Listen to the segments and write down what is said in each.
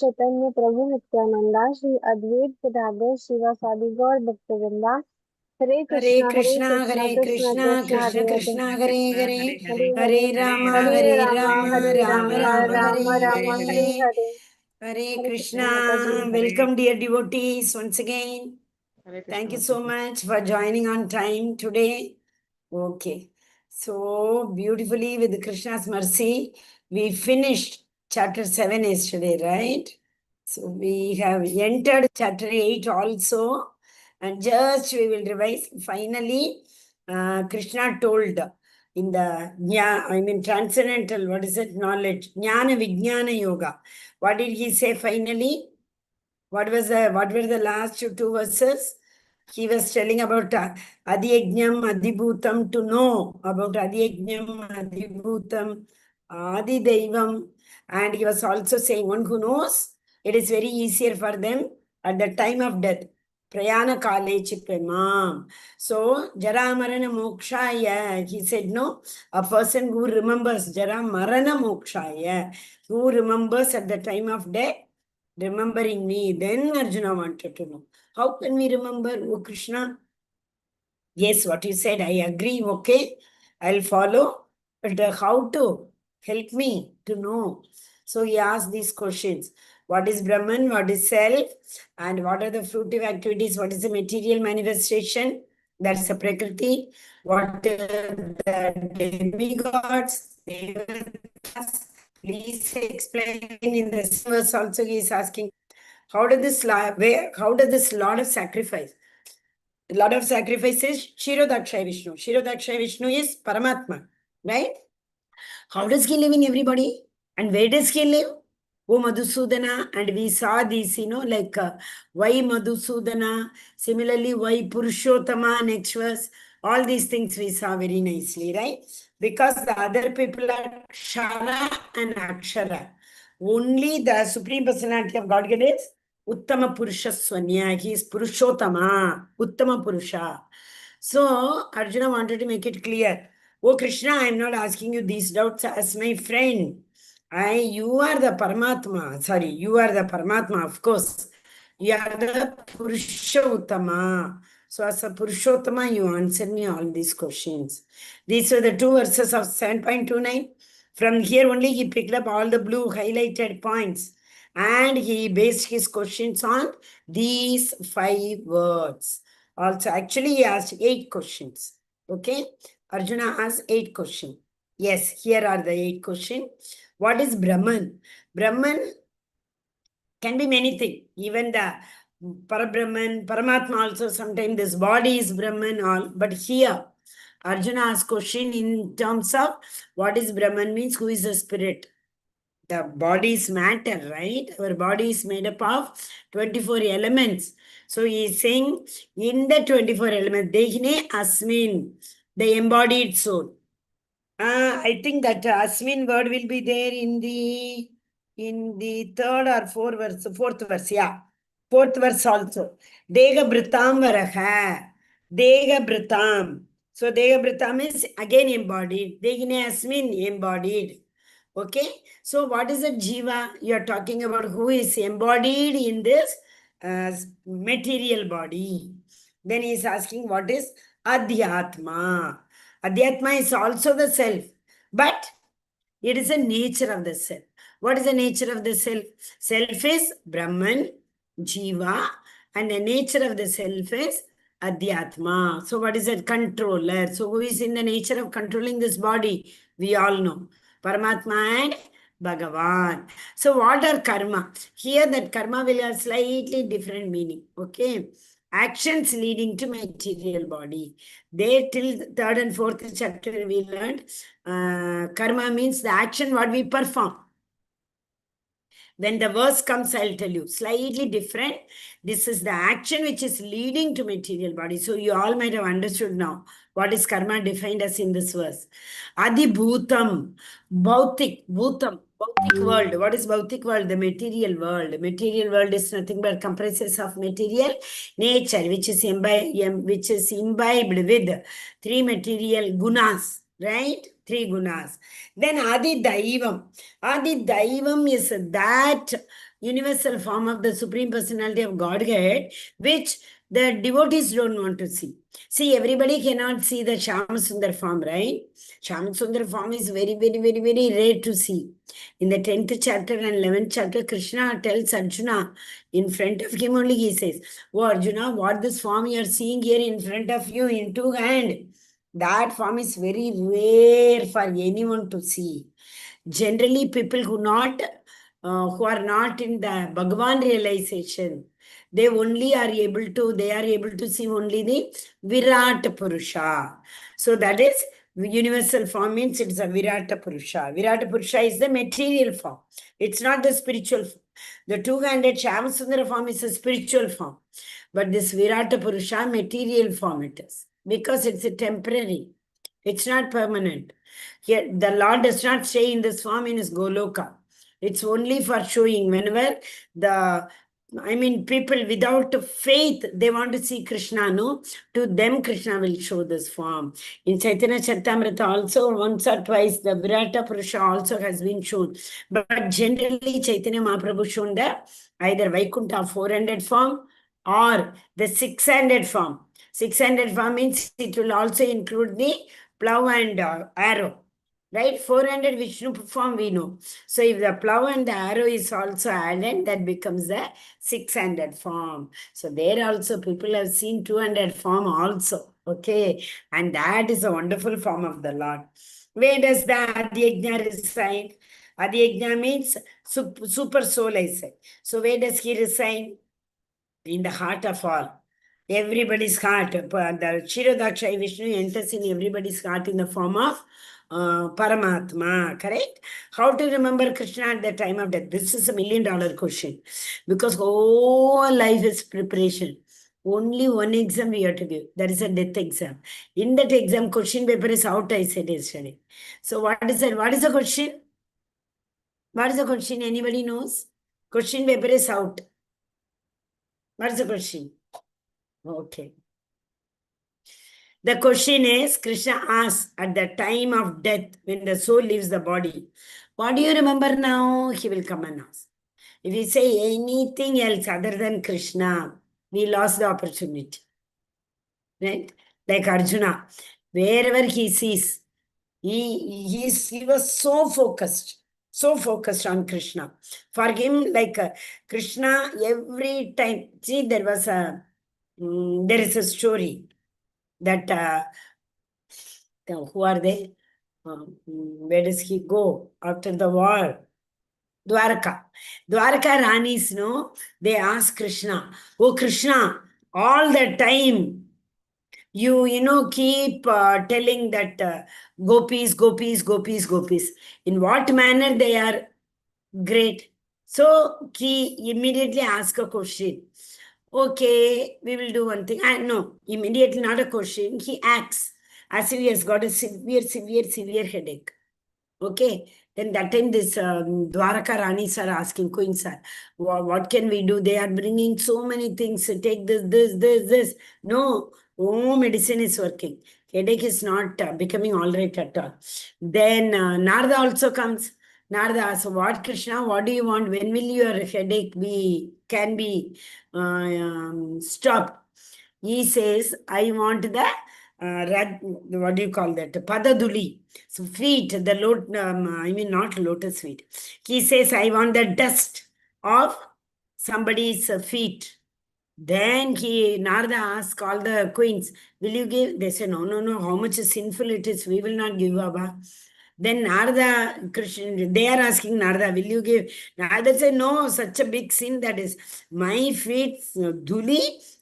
चैतन्य प्रभु नित्यानंदा श्री अद्वैत गदाधर शिवासादि गौर भक्तवृंदा हरे कृष्णा कृष्णा कृष्णा कृष्णा हरे हरे हरे हरे हरे हरे हरे राम हरे राम हरे राम राम राम राम हरे Ram Hare Hare Hare Hare हरे Krishna Krishna. माता जी। Welcome, dear devotees, once again. Hare Krishna, Thank you so Mataji. much for joining on time today. Okay. So beautifully, with Krishna's mercy, we finished chapter 7 yesterday, right? So we have entered chapter 8 also. And just we will revise. Finally, Krishna told in the transcendental, what is it? Knowledge. Jnana Vijnana Yoga. What did he say finally? What were the last two verses? He was telling about Adhyajnam, Adhibhutam, to know about Adhyajnam, Adhibhutam, Adidaivam. And he was also saying, one who knows, it is very easier for them at the time of death. Prayana Kale Chipemam. So, Jara Marana Mokshaya, he said, no, a person who remembers Jara Marana Mokshaya, who remembers at the time of death, remembering me. Then Arjuna wanted to know, how can we remember, oh Krishna? Yes, what you said, I agree, okay, I'll follow. But how to help me to know? So he asked these questions. What is Brahman? What is self? And what are the fruitive activities? What is the material manifestation? That's the Prakriti. What are the demigods? Devatas? Please explain. In this verse also he is asking, how does this Lord of sacrifice? The Lord of sacrifice is Shirodakshay Vishnu. Shirodakshay Vishnu is Paramatma, right? How does he live in everybody? And where does he live? Oh Madhusudana, and we saw these, why Madhusudana, similarly, why Purushottama, next verse, all these things we saw very nicely, right? Because the other people are Kshara and Akshara. Only the Supreme Personality of Godhead is Uttama Purusha Swanya. He is Purushottama, Uttama Purusha. So Arjuna wanted to make it clear. Oh Krishna, I am not asking you these doubts as my friend. You are the Paramatma. Sorry, you are the Paramatma, of course. You are the Purushottama. So as a Purushottama, you answer me all these questions. These were the two verses of 7.29. From here only he picked up all the blue highlighted points. And he based his questions on these 5 words. Also, actually, he asked 8 questions. Okay? Arjuna asked 8 questions. Yes, here are the 8 questions. What is Brahman? Brahman can be many things. Even the Parabrahman, Paramatma also, sometimes this body is Brahman, all. But here, Arjuna asked question in terms of what is Brahman means, who is the spirit. The body is matter, right? Our body is made up of 24 elements. So he is saying, in the 24 elements, Dehine Asmin, the embodied soul. I think that Asmin word will be there in the third or fourth verse, yeah. Fourth verse also. Dega Britam Varaha. Dega Britam. So Dega Britam is again embodied. Dehine Asmin embodied. Okay. So what is a Jiva? You are talking about who is embodied in this material body. Then he is asking what is Adhyatma. Adhyatma is also the self, but it is a nature of the self. What is the nature of the self? Self is Brahman, Jiva, and the nature of the self is Adhyatma. So what is that? Controller. So who is in the nature of controlling this body? We all know. Paramatma and Bhagavan. So what are karma? Here that karma will have slightly different meaning. Okay. Actions leading to material body. There till third and fourth chapter we learned karma means the action what we perform. When the verse comes, I'll tell you. Slightly different. This is the action which is leading to material body. So you all might have understood now what is karma defined as in this verse. Adi Bhutam, Bhautik, Bhutam, Bhautik world. What is Bhautik world? The material world. Material world is nothing but comprises of material nature, which is imbibed with 3 material gunas, right? 3 gunas. Then Adi Daivam. Adi Daivam is that universal form of the Supreme Personality of Godhead, which the devotees don't want to see. See, everybody cannot see the Shyamasundar form, right? Shyamasundar form is very, very, very, very rare to see. In the 10th chapter and 11th chapter, Krishna tells Arjuna, in front of him only he says, "Oh Arjuna, what this form you are seeing here in front of you in two hand, that form is very rare for anyone to see. Generally, people who are not in the Bhagavan realization, they are able to see only the Virat Purusha. So that is universal form, means it's a Virata Purusha. Virata Purusha is the material form. It's not the spiritual form. The two-handed Shyamasundara form is a spiritual form. But this Virata Purusha, material form it is. Because it's a temporary. It's not permanent. Here, the Lord does not stay in this form in his Goloka. It's only for showing. Whenever people without faith, they want to see Krishna, no? To them, Krishna will show this form. In Chaitanya Charitamrita also, once or twice, the Virata Purusha also has been shown. But generally, Chaitanya Mahaprabhu shown the either Vaikuntha 400 form or the 600 form. 600 form means it will also include the plow and arrow. Right? 400 Vishnu form we know. So if the plow and the arrow is also added, that becomes the 600 form. So there also people have seen 200 form also. Okay. And that is a wonderful form of the Lord. Where does the Adhyajna reside? Adhyajna means super soul, I said. So where does he reside? In the heart of all. Everybody's heart. The Kshirodakshayi Vishnu enters in everybody's heart in the form of Paramatma, correct? How to remember Krishna at the time of death? This is $1,000,000 question. Because whole life is preparation. Only one exam we have to give. That is a death exam. In that exam, question paper is out, I said yesterday. So what is that? What is the question? What is the question? Anybody knows? Question paper is out. What is the question? Okay. The question is, Krishna asks at the time of death, when the soul leaves the body, what do you remember now? He will come and ask. If we say anything else other than Krishna, we lost the opportunity. Right? Like Arjuna, wherever he sees, he was so focused on Krishna. For him, like Krishna, every time, see, there is a story that who are they? Where does he go after the war? Dwarka. Dwarka Ranis, no? They ask Krishna, "Oh Krishna, all the time you keep telling that gopis, gopis, gopis, gopis. In what manner they are great?" So he immediately ask a question. Okay, we will do one thing. No, immediately not a question. He acts as if he has got a severe headache. Okay, then that time this Dwaraka Ranis are asking, Queens are, what can we do? They are bringing so many things. Take this. No, medicine is working. Headache is not becoming all right at all. Then Narada also comes. Narada asks, what Krishna, what do you want? When will your headache can be stopped? He says, I want the what do you call that? Padaduli. So feet, not lotus feet. He says, I want the dust of somebody's feet. Then Narada asks all the queens, will you give? They say, no, how much is sinful it is, we will not give, Baba. Then Narada, Krishna, they are asking Narada, will you give? Narada said, no, such a big sin that is my feet, dhuli,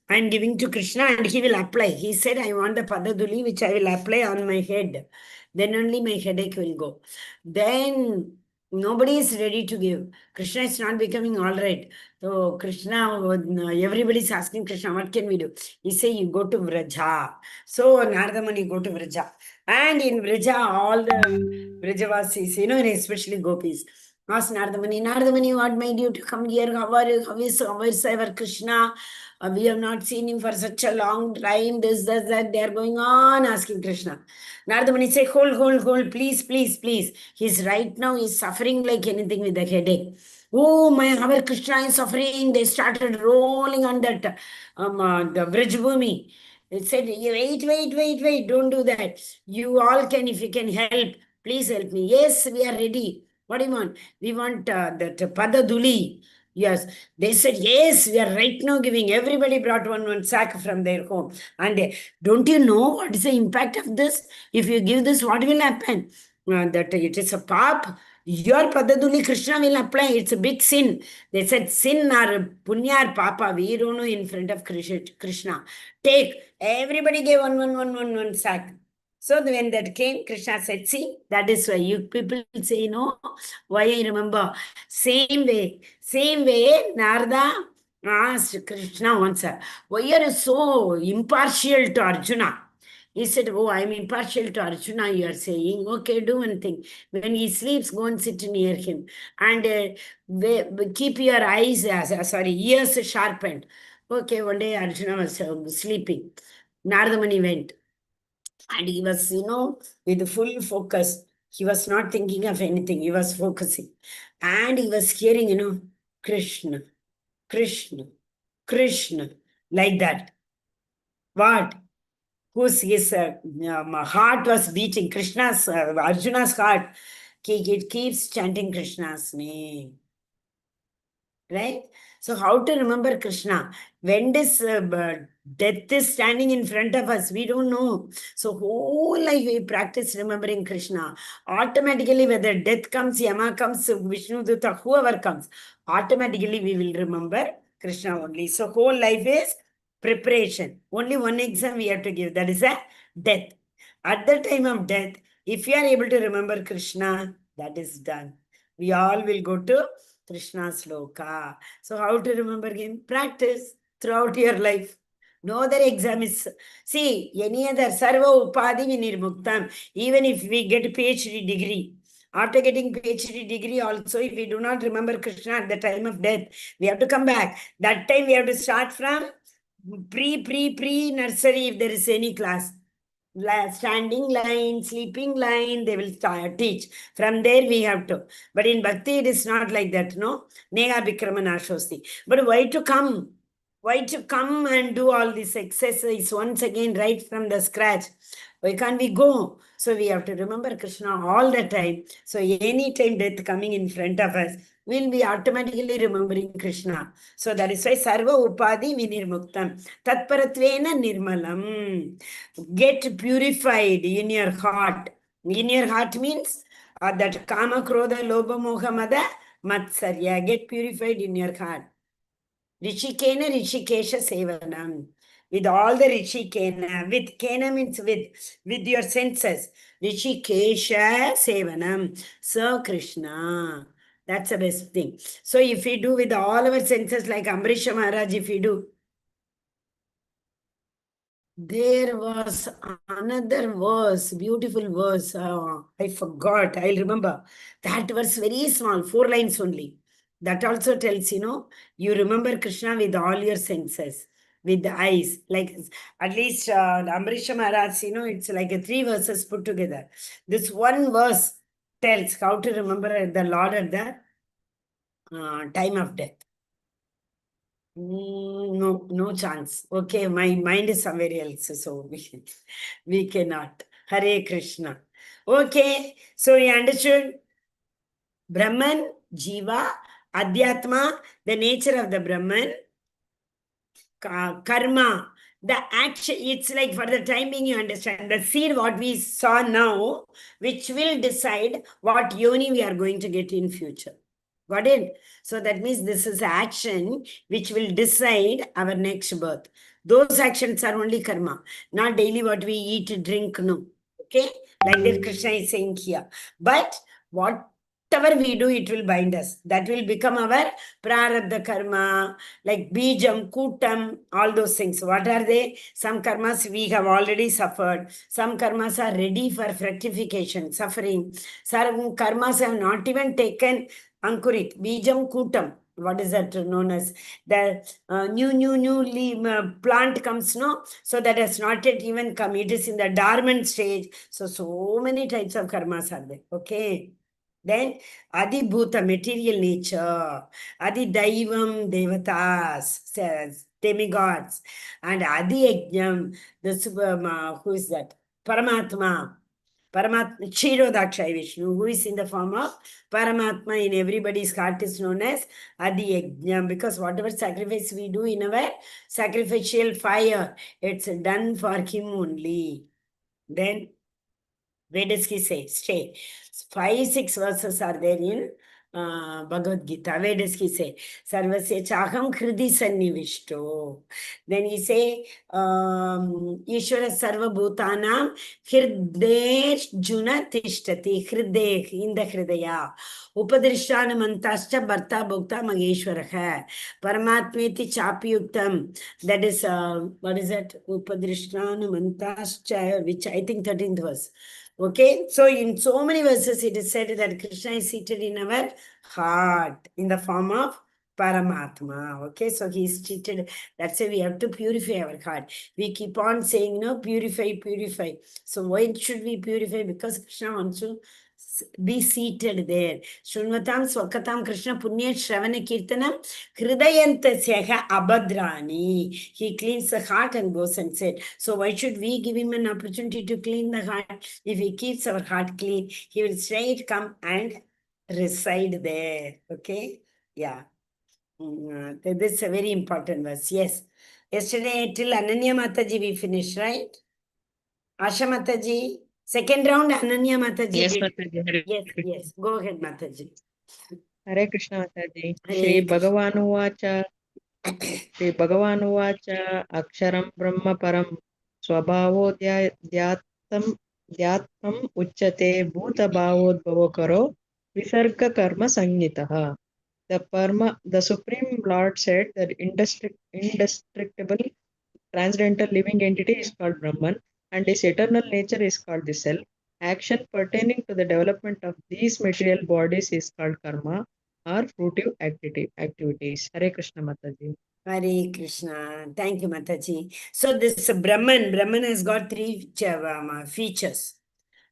I am giving to Krishna and he will apply. He said, I want the Padaduli which I will apply on my head. Then only my headache will go. Then nobody is ready to give. Krishna is not becoming all right. So Krishna, everybody is asking Krishna, what can we do? He say, you go to Vraja. So Narada Muni go to Vraja. And in Vraja, all the Vrajavasis, and especially gopis, ask Narada Muni, what made you to come here? How is our Krishna? We have not seen him for such a long time. This, that. They are going on asking Krishna. Narada Muni say, hold, please. He's right now, he's suffering like anything with the headache. oh my, our Krishna is suffering. They started rolling on that the Vrajbhumi. It said, wait, don't do that. You all can, if you can help, please help me. Yes, we are ready. What do you want? We want that Padaduli. Yes, they said, yes, we are right now giving. Everybody brought one sack from their home. And don't you know what is the impact of this? If you give this, what will happen? That it is a pap. Your Padaduli Krishna will apply. It's a big sin. They said sin or punya or papa. We don't know in front of Krishna. Take. Everybody gave one sack. So when that came, Krishna said, see, that is why you people say, no, why I remember. Same way, Narada asked Krishna once, why are you so impartial to Arjuna? He said, oh, I'm impartial to Arjuna, you are saying. Okay, do one thing. When he sleeps, go and sit near him. And keep your eyes, ears sharpened. Okay, one day Arjuna was sleeping. Narada Muni went. And he was, with full focus. He was not thinking of anything. He was focusing. And he was hearing, Krishna, Krishna, Krishna, like that. What? Whose his heart was beating, Krishna's, Arjuna's heart. It keeps chanting Krishna's name. Right? So how to remember Krishna? When this death is standing in front of us, we don't know. So whole life we practice remembering Krishna. Automatically, whether death comes, Yama comes, Vishnu Dutta, whoever comes, automatically we will remember Krishna only. So whole life is preparation. Only one exam we have to give. That is a death. At the time of death, if you are able to remember Krishna, that is done. We all will go to Krishna's Loka. So how to remember him? Practice throughout your life. No other exam is... See, any other Sarva Upadi Vinirmuktam. Even if we get a PhD degree, after getting PhD degree also, if we do not remember Krishna at the time of death, we have to come back. That time we have to start from pre-nursery if there is any class. Standing line, sleeping line, they will teach. From there we have to. But in Bhakti, it is not like that, no? Nega Bikramana Shosti. But why to come? Why to come and do all this exercise once again right from the scratch? Why can't we go? So we have to remember Krishna all the time. So any time death coming in front of us, we'll be automatically remembering Krishna. So that is why Sarva Upadi Vinirmuktam. Tatparatvena Nirmalam. Get purified in your heart. In your heart means that Kama, Krodha, Lobha, Moha, Mada, Matsarya. Get purified in your heart. Rishikena, Rishikesha, Sevanam. With all the Rishikena. With Kena means with your senses. Rishikesha, Sevanam. So Krishna. That's the best thing. So if we do with all our senses, like Amrisha Maharaj, if we do, there was another verse, beautiful verse. I forgot. I'll remember. That verse very small, 4 lines only. That also tells, you remember Krishna with all your senses, with the eyes. Like at least Amrisha Maharaj, it's like 3 verses put together. This one verse tells how to remember the Lord at the time of death. No chance. Okay, my mind is somewhere else, so we cannot. Hare Krishna. Okay, so you understood? Brahman, Jiva, Adhyatma, the nature of the Brahman, karma, the action. It's like for the time being, you understand the seed what we saw now, which will decide what yoni we are going to get in future. Got it? So that means this is action which will decide our next birth. Those actions are only karma, not daily what we eat, drink, no. Okay? Like that Krishna is saying here. But whatever we do, it will bind us. That will become our prarabdha karma, like bijam, kutam, all those things. What are they? Some karmas we have already suffered. Some karmas are ready for fructification, suffering. Some karmas have not even taken Ankurit, Bijam Kutam. What is that known as? The new plant comes, no? So that has not yet even come. It is in the dormant stage. So many types of karmas are there. Okay. Then Adi Bhuta, material nature. Adi Daivam, Devatas, says demigods. And Adi Yajnam, who is that? Paramatma. Paramatma, Kshirodakshay Vishnu, who is in the form of Paramatma in everybody's heart is known as Adi Yajnam, because whatever sacrifice we do in our sacrificial fire, it's done for him only. Then where does he say? Stay. 5, 6 verses are there in Bhagavad Gita. Where does he say? Sarvasya chaham khridi sannivishto. Then he say, Ishvara sarva bhutanam hridesh juna tishtati. Hrideh, in the hridaya. Upadrishtana mantascha bharta bhokta mageshwaraha. Paramatmeti chapyuktam. That is, what is that? Upadrishtana mantascha, which I think 13th verse. Okay, so in so many verses it is said that Krishna is seated in our heart in the form of Paramatma. Okay, so he is seated. That's why we have to purify our heart. We keep on saying, no, purify, purify. So why should we purify? Because Krishna wants to be seated there. Shunvatam Swakatam Krishna Punya Shravana Kirtanam Hridayantasyaha Abhadrani. He cleans the heart and goes and said. So why should we give him an opportunity to clean the heart? If he keeps our heart clean, he will straight come and reside there. Okay? Yeah. This is a very important verse. Yes. Yesterday till Ananya Mataji we finished, right? Asha Mataji. Second round Ananya Mataji Yes, did. Mataji. Hare Yes, Krishna. yes. Go ahead, Mataji. Hare Krishna, Mataji. Hare Krishna. Shri Bhagavanuvacha Aksharam Brahma Param Swabhavodyattam Uchyate Bhuta Bhavodbhavokaro Visarga Karma Sangitaha. The Supreme Lord said that indestructible transcendental living entity is called Brahman, and his eternal nature is called the self. Action pertaining to the development of these material bodies is called karma or fruitive activities. Hare Krishna Mataji. Hare Krishna. Thank you, Mataji. So this Brahman has got three features.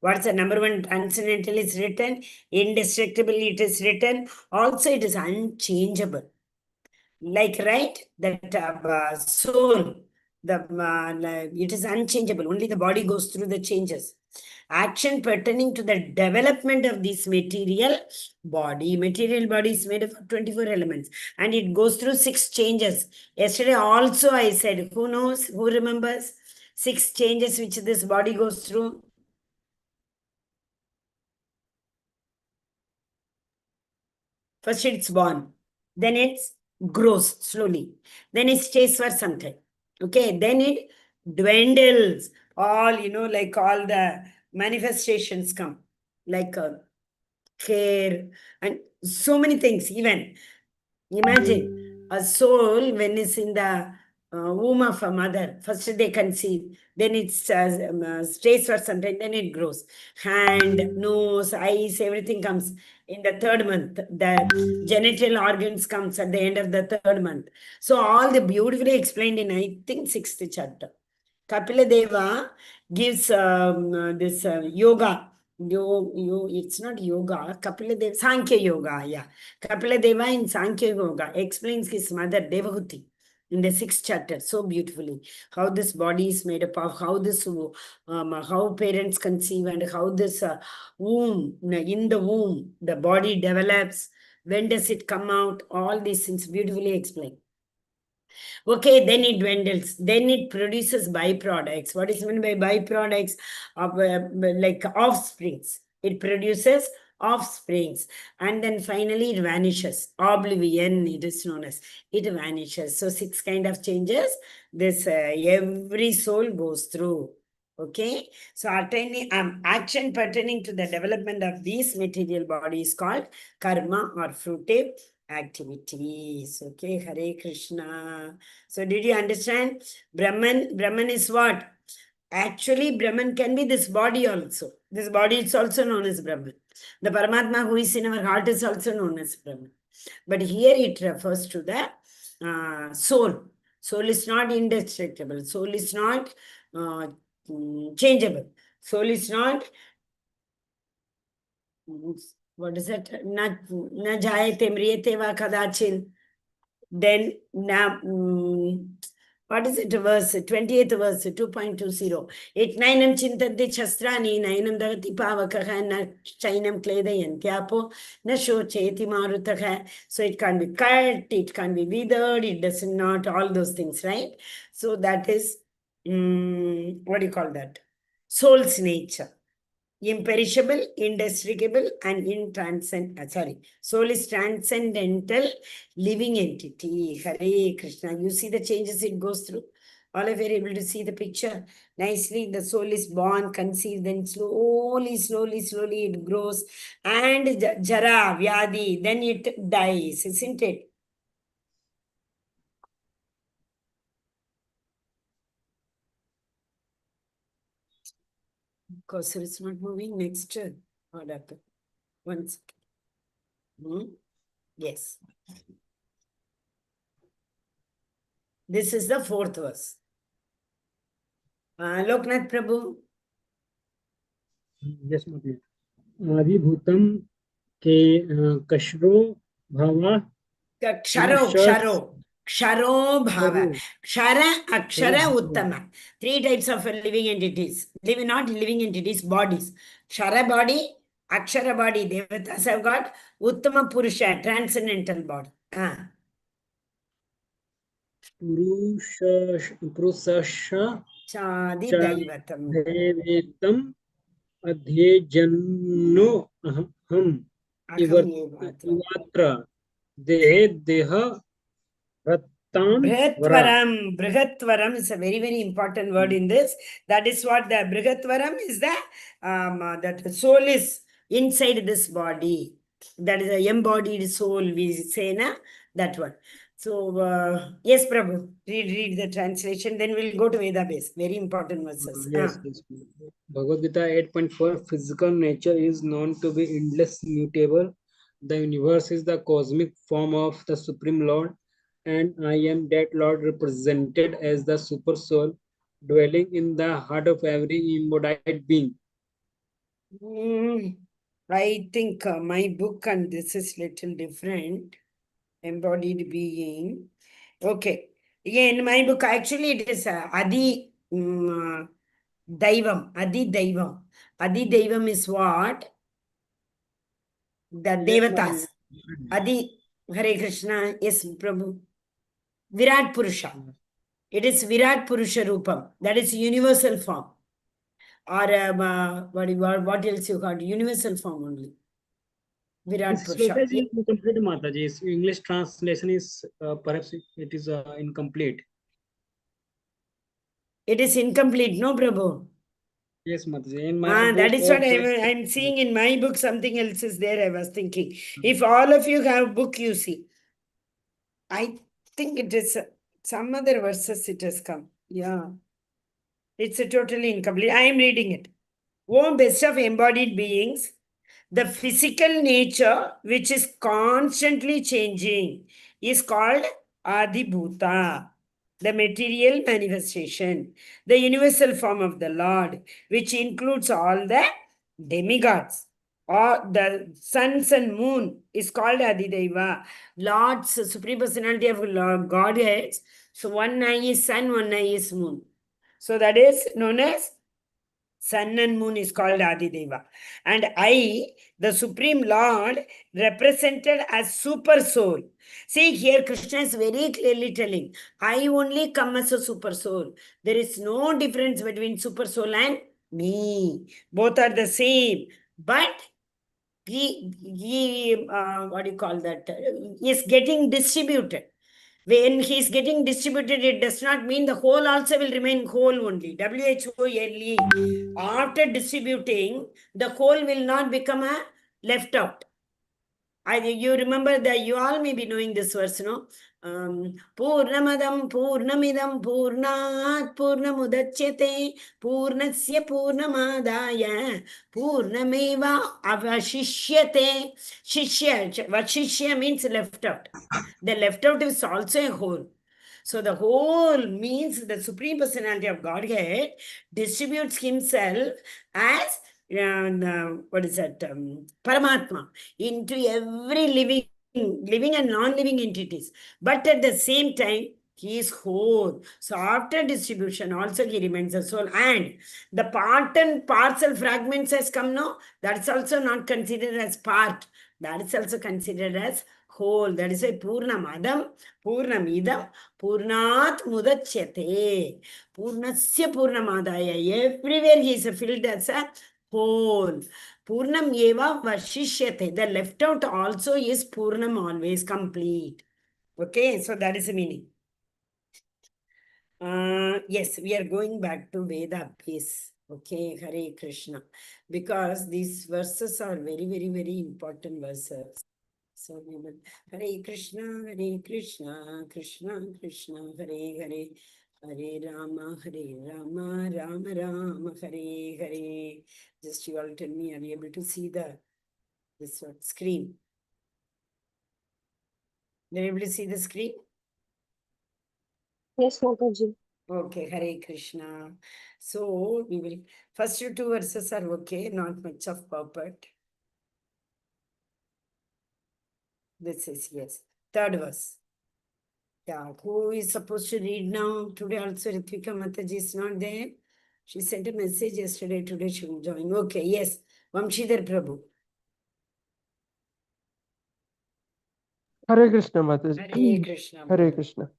What's the number one? Transcendental is written, indestructible it is written, also it is unchangeable. Like, right, that soul, it is unchangeable. Only the body goes through the changes. Action pertaining to the development of this material body. Material body is made of 24 elements and it goes through 6 changes. Yesterday also I said, who knows, who remembers 6 changes which this body goes through? First it's born, then it grows slowly, then it stays for some time. Okay, then it dwindles. All, like all the manifestations come, like hair and so many things. Even imagine a soul when it's in the womb of a mother, first they conceive, then it stays for some time, then it grows. Hand, nose, eyes, everything comes in the 3rd month. The genital organs comes at the end of the 3rd month. So all the beautifully explained in, I think, 6th chapter. Kapila Deva gives this yoga. It's not yoga. Kapila Deva, Sankhya Yoga. Yeah. Kapila Deva in Sankhya Yoga explains his mother Devahuti in the 6th chapter so beautifully. How this body is made up of, how parents conceive, and how this womb, in the womb, the body develops. When does it come out? All these things beautifully explained. Okay, then it dwindles. Then it produces byproducts. What is meant by byproducts? Of like offsprings. It produces offsprings, and then finally it vanishes. Oblivion, it is known as. It vanishes. So 6 kind of changes. This every soul goes through. Okay, so action pertaining to the development of these material bodies called karma or fruitive activities. Okay, Hare Krishna. So did you understand? Brahman is what? Actually, Brahman can be this body also. This body is also known as Brahman. The Paramatma who is in our heart is also known as Brahman. But here it refers to the soul. Soul is not indestructible. Soul is not changeable. Soul is not what is it? Na jayate mriyate va kadachil. Then what is it? Verse 28th verse 2.20. It nainam chintanti chastrani nainam dagati pavakaha na chainam kledayantyapo na shocheti marutaha. So it can be cut, it can be withered, it does not, all those things, right? So that is, what do you call that? Soul's nature. Imperishable, indestructible, and soul is transcendental living entity. Hare Krishna. You see the changes it goes through. All of you are able to see the picture nicely. The soul is born, conceived, then slowly it grows, and jara, vyadi, then it dies, isn't it? Cursor is not moving. Next, what happened? One second. Yes. This is the 4th verse. Loknath Prabhu. Yes, Mataji. Adibhutam ke kashro bhava. Ksharo bhava. Kshara, akshara, uttama. 3 types of living entities. Not living entities, bodies. Kshara body, akshara body. Devatas have got uttama purusha, transcendental body. Purusasha Chadi daivatam. devetam adhyejanno aham ivatra deha Brihatvaram is a very, very important word in this. That is what the Brihatvaram is that the soul is inside this body. That is the embodied soul, we say, na? That one. So, yes, Prabhu, read the translation, then we'll go to Veda base. Very important verses. Yes. Bhagavad Gita 8.4, physical nature is known to be endless, mutable. The universe is the cosmic form of the Supreme Lord, and I am that Lord represented as the super soul, dwelling in the heart of every embodied being. I think my book and this is little different. Embodied being. Okay. Again, in my book, actually, it is Adi Daivam. Adi Daivam. Adi Daivam is what? The Devatas. Adi Hare Krishna. Yes, Prabhu. Virat Purusha. It is Virat Purusha Rupam. That is universal form. Or what else you call? Universal form only. Virat Purusha. This is incomplete, Mataji. English translation is perhaps it is incomplete. It is incomplete, no, Prabhu? Yes, Mataji. In my that is what I'm seeing in my book. Something else is there. I was thinking. If all of you have book, you see. I think it is some other verses it has come. Yeah. It's totally incomplete. I am reading it. O best of embodied beings, the physical nature, which is constantly changing, is called Adibhuta, the material manifestation, the universal form of the Lord, which includes all the demigods. Or the suns and moon is called Adideva, Lord's supreme personality of Godhead. So one eye is sun, one eye is moon. So that is known as sun and moon is called Adideva. And I, the Supreme Lord, represented as super soul. See, here Krishna is very clearly telling, I only come as a super soul. There is no difference between super soul and me. Both are the same. But he what do you call that? Is getting distributed. When he is getting distributed, it does not mean the whole also will remain whole only. WHO yearly, after distributing, the whole will not become a left out. You remember that you all may be knowing this verse, no? Purnamadam Purnamidam Purnat Purnamudachyate Purnasya Purnamadaya Purnameva Avashishyate. Shishya. What Shishya means left out. The left out is also a whole. So the whole means the Supreme Personality of Godhead distributes himself as what is that? Paramatma into every living and non-living entities. But at the same time, he is whole. So after distribution, also he remains the soul. And the part and parcel fragments has come now. That's also not considered as part. That is also considered as whole. That is why Purnamadam, Purnamidam, Purnat Mudachyate. Purnasya Purnamadaya. Everywhere he is filled as a whole. Purnam eva vashishyate. The left out also is Purnam, always complete. Okay, so that is the meaning. Yes, we are going back to Veda base. Okay, Hare Krishna. Because these verses are very, very, very important verses. So we will Hare Krishna, Krishna Krishna, Hare Hare. Hare Rama, Rama Rama, Hare Hare. Just you all tell me, are you able to see this screen? Are you able to see the screen? Yes, Mataji. Okay, Hare Krishna. So we will, first two verses are okay, not much of purport. This is yes. Third verse. Yeah, who is supposed to read now? Today also Ritvika Mataji is not there. She sent a message yesterday. Today she will join. Okay, yes. Vamshidhar Prabhu. Hare Krishna Mataji. Hare Krishna. Hare Brother. Krishna.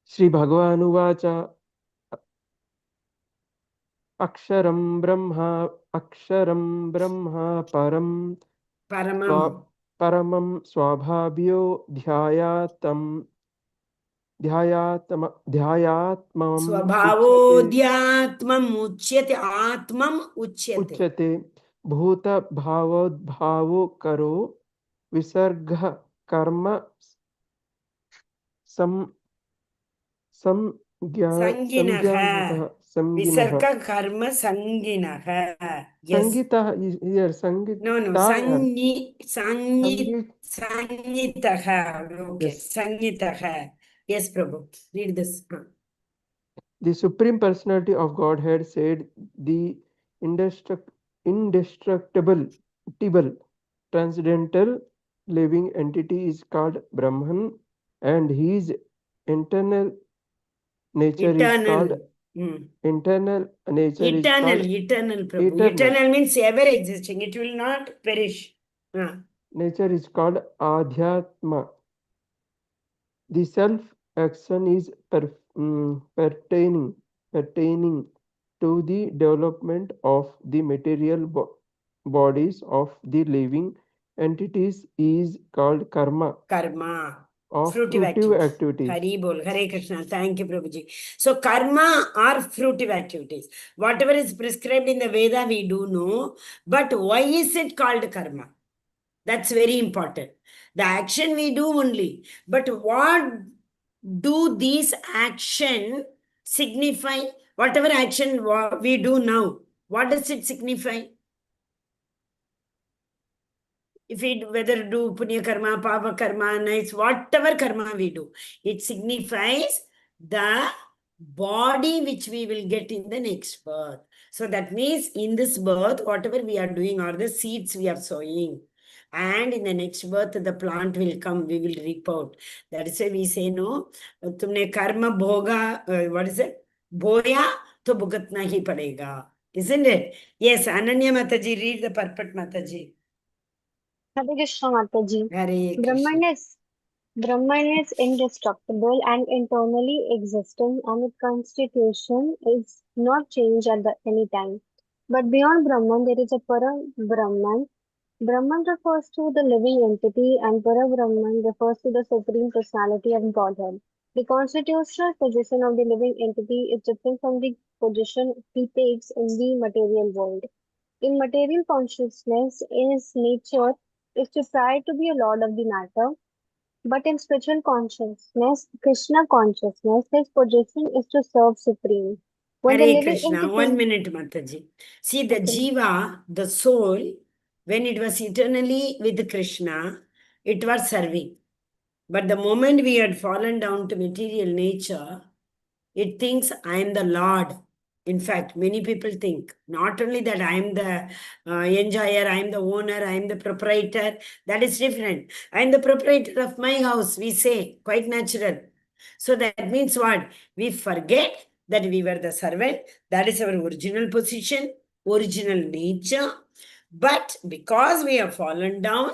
Sri Bhagavan Uvacha Aksharam Brahma Param Paramam Swabhabhyo Dhyayatmam Swabhavodhyatmam uchyate atmam uchyate. Uchyate Bhuta Bhavodbhavo Karo Visargha Karma Sanginaha. Visarga karma sanginaha. Yes. Sangita is here. Sangita. No. Sangitaha. Okay. Yes. Sangitaha. Yes, Prabhu. Read this. The Supreme Personality of Godhead said the indestructible, transcendental living entity is called Brahman, and his internal nature is called Eternal, Prabhu. Eternal means ever existing. It will not perish. Nature is called Adhyatma. The self-action is pertaining to the development of the material bodies of the living entities is called karma. Of fruitive activities. Hari Bol, Hare Krishna. Thank you, Prabhuji. So, karma are fruitive activities. Whatever is prescribed in the Veda, we do know. But why is it called karma? That's very important. The action we do only. But what do these action signify? Whatever action we do now, what does it signify? If we whether do punya karma, pava karma, nice, whatever karma we do, it signifies the body which we will get in the next birth. So that means in this birth, whatever we are doing are the seeds we are sowing. And in the next birth, the plant will come, we will reap out. That is why we say, no, tumne karma bhoga, what is it? Bhoya, to bhugatna hi padega. Isn't it? Yes, Ananya Mataji, read the purport, Mataji. Hare Krishna Mataji. Hare Krishna. Brahman is indestructible and internally existing, and its constitution is not changed at any time. But beyond Brahman, there is a Para Brahman. Brahman refers to the living entity, and Para Brahman refers to the Supreme Personality of Godhead. The constitutional position of the living entity is different from the position he takes in the material world. In material consciousness, his nature is to try to be a lord of the matter. But in spiritual consciousness, Krishna consciousness, his position is to serve supreme. When the Hare living Krishna. entity, 1 minute, Mataji. See, the okay, Jiva, the soul, when it was eternally with Krishna, it was serving. But the moment we had fallen down to material nature, it thinks I am the Lord. In fact, many people think not only that I am the enjoyer, I am the owner, I am the proprietor. That is different. I am the proprietor of my house, we say, quite natural. So that means what? We forget that we were the servant. That is our original position, original nature. But because we have fallen down,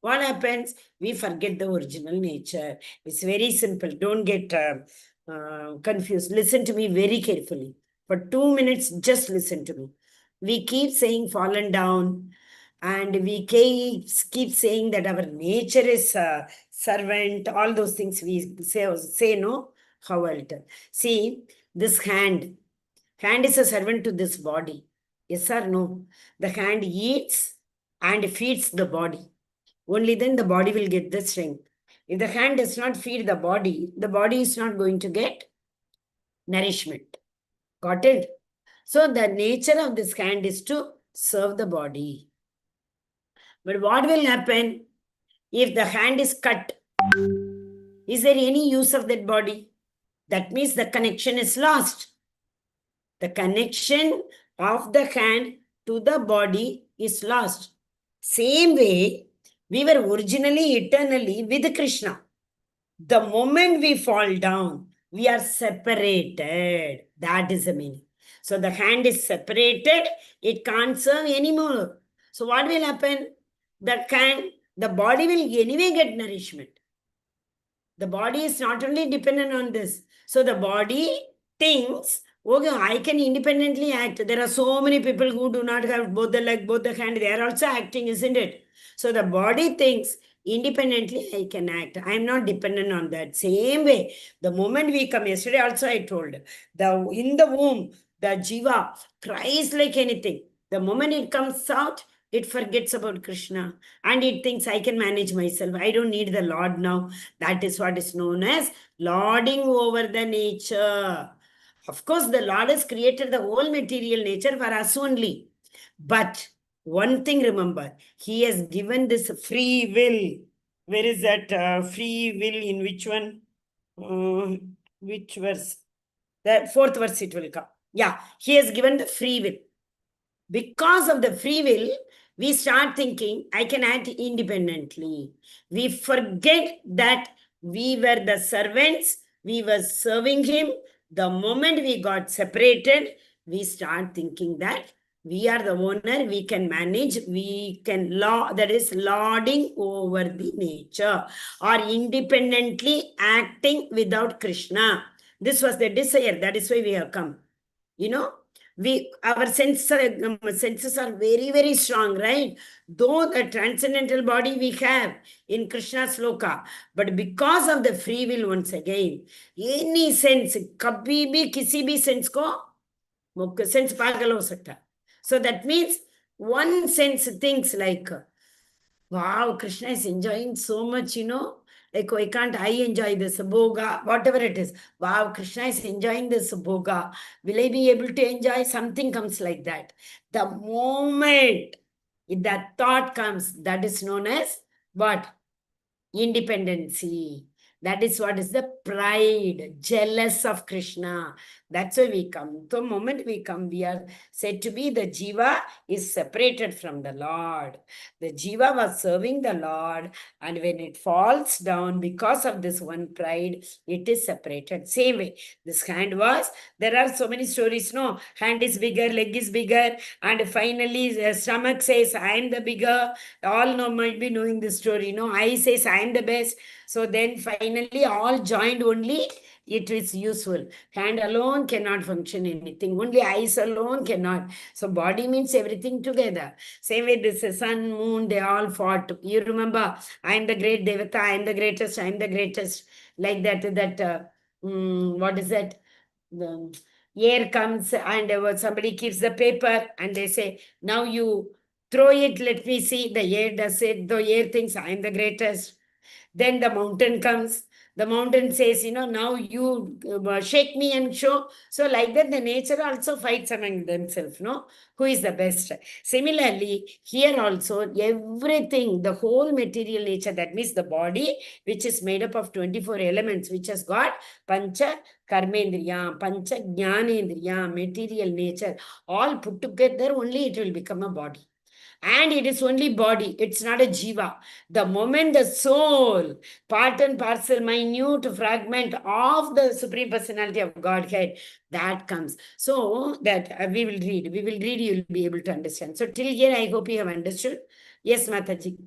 what happens? We forget the original nature. It's very simple. Don't get confused. Listen to me very carefully. For 2 minutes, just listen to me. We keep saying fallen down, and we keep saying that our nature is servant, all those things we say no. How I'll tell. See, this hand is a servant to this body. Yes or no? The hand eats and feeds the body. Only then the body will get the strength. If the hand does not feed the body is not going to get nourishment. Got it? So the nature of this hand is to serve the body. But what will happen if the hand is cut? Is there any use of that body? That means the connection is lost. The connection of the hand to the body is lost. Same way, we were originally, eternally with Krishna. The moment we fall down, we are separated. That is the meaning. So the hand is separated, it can't serve anymore. So what will happen? The body will anyway get nourishment. The body is not only dependent on this. So the body thinks, okay, I can independently act. There are so many people who do not have both the leg, both the hand. They are also acting, isn't it? So the body thinks, independently I can act. I am not dependent on that. Same way, the moment we come, yesterday also I told, in the womb, the jiva cries like anything. The moment it comes out, it forgets about Krishna and it thinks I can manage myself. I don't need the Lord now. That is what is known as lording over the nature. Of course, the Lord has created the whole material nature for us only. But one thing remember, He has given this free will. Where is that free will? In which one? Which verse? The fourth verse it will come. Yeah, He has given the free will. Because of the free will, we start thinking, I can act independently. We forget that we were the servants, we were serving Him. The moment we got separated, we start thinking that we are the owner, we can manage, we can that is lording over the nature or independently acting without Krishna. This was the desire, that is why we have come. You know, our senses are very, very strong, right? Though the transcendental body we have in Krishna's sloka, but because of the free will, once again, any sense, kabhi bhi kisi bhi sense ko sense pagal ho sakta. So that means one sense thinks like, wow, Krishna is enjoying so much, like, why can't I enjoy this bhoga, whatever it is? Wow, Krishna is enjoying this bhoga. Will I be able to enjoy? Something comes like that. The moment that thought comes, that is known as what? Independency. That is what is the pride, jealous of Krishna. That's why we come. The moment we come, we are said to be the jiva is separated from the Lord. The jiva was serving the Lord, and when it falls down because of this one pride, it is separated. Same way, this hand was, there are so many stories, no? Hand is bigger, leg is bigger, and finally the stomach says, I am the bigger. All might be knowing this story, no? I says, I am the best. So then finally all joined only, it is useful. Hand alone cannot function anything. Only eyes alone cannot. So body means everything together. Same way this sun, moon, they all fought. You remember, I am the great Devata, I am the greatest, I am the greatest. Like that, what is that? The air comes and somebody keeps the paper and they say, now you throw it, let me see. The air does it. The air thinks I am the greatest. Then the mountain comes. The mountain says, now you shake me and show. So like that, the nature also fights among themselves, no? Who is the best? Similarly, here also, everything, the whole material nature, that means the body, which is made up of 24 elements, which has got Pancha Karmendriya, Pancha Jnanendriya, material nature, all put together, only it will become a body. And it is only body, it's not a jiva. The moment the soul, part and parcel, minute fragment of the Supreme Personality of Godhead, that comes. So that we will read, you will be able to understand. So till here, I hope you have understood. Yes, Mataji.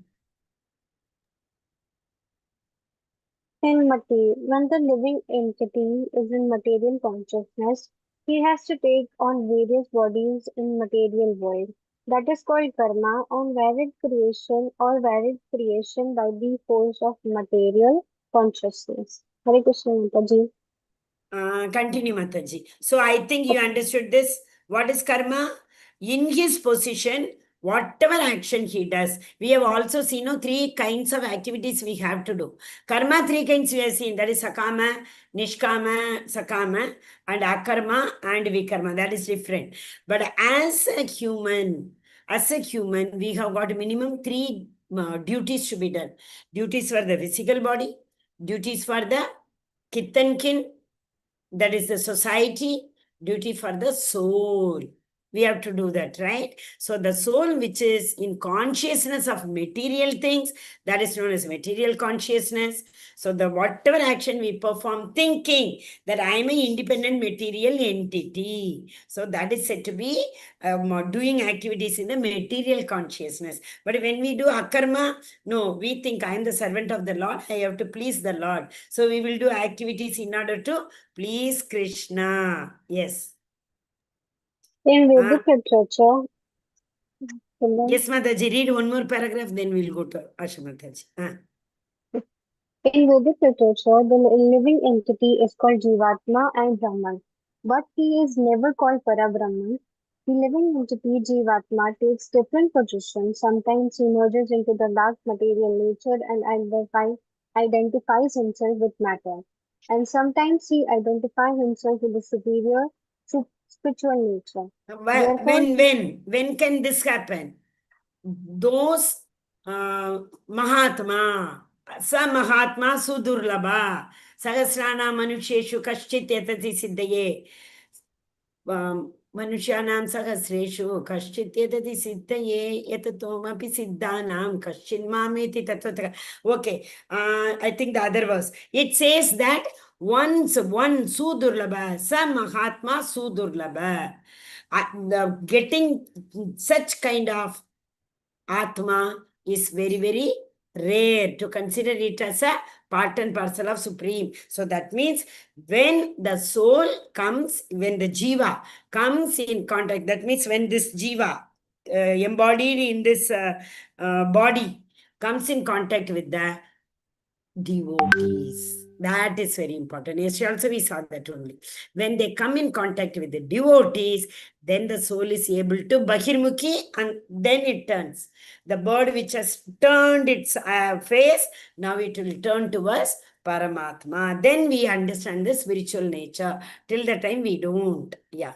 When the living entity is in material consciousness, he has to take on various bodies in material world. That is called karma on varied creation or varied creation by the force of material consciousness. Hare Krishna Mataji. Continue, Mataji. So I think you understood this. What is karma? In his position, whatever action he does, we have also seen 3 kinds of activities we have to do. Karma, 3 kinds we have seen. That is sakama, nishkama, sakama, and akarma and vikarma. That is different. But as a human, we have got minimum 3 duties to be done. Duties for the physical body, duties for the kith and kin, that is the society, duty for the soul. We have to do that, right? So the soul, which is in consciousness of material things, that is known as material consciousness. So the whatever action we perform, thinking that I am an independent material entity. So that is said to be doing activities in the material consciousness. But when we do akarma, no, we think I am the servant of the Lord. I have to please the Lord. So we will do activities in order to please Krishna. Yes. In Vedic literature, Yes, Mataji, read one more paragraph, then we'll go to Asha Mataji. in Vedic literature, the living entity is called Jivatma and Brahman, but he is never called Parabrahman. The living entity Jivatma takes different positions. Sometimes he merges into the dark material nature and identifies himself with matter, and sometimes he identifies himself with the superior spiritual nature. Therefore, When can this happen? Those Mahatma, Sa Mahatma Sudurlabha, Sahasrana Manusheshu Kashchit Yatati Siddhaye. मनुष्याणां सहस्रेषु कश्चित् यदति सिद्धये यततोमपि सिद्धानां कश्चिन् मामेति तत्त्वतः. Okay, I think the other verse. It says that one sudurlabha, sa mahatma sudurlabha. Getting such kind of Atma is very, very rare. To consider it as a part and parcel of Supreme. So that means when the soul comes, when the Jiva comes in contact, that means when this Jiva embodied in this body comes in contact with the devotees. That is very important. Yesterday also we saw that only. When they come in contact with the devotees, then the soul is able to Bahirmukhi and then it turns. The bird which has turned its face, now it will turn towards Paramatma. Then we understand the spiritual nature. Till the time we don't. Yeah.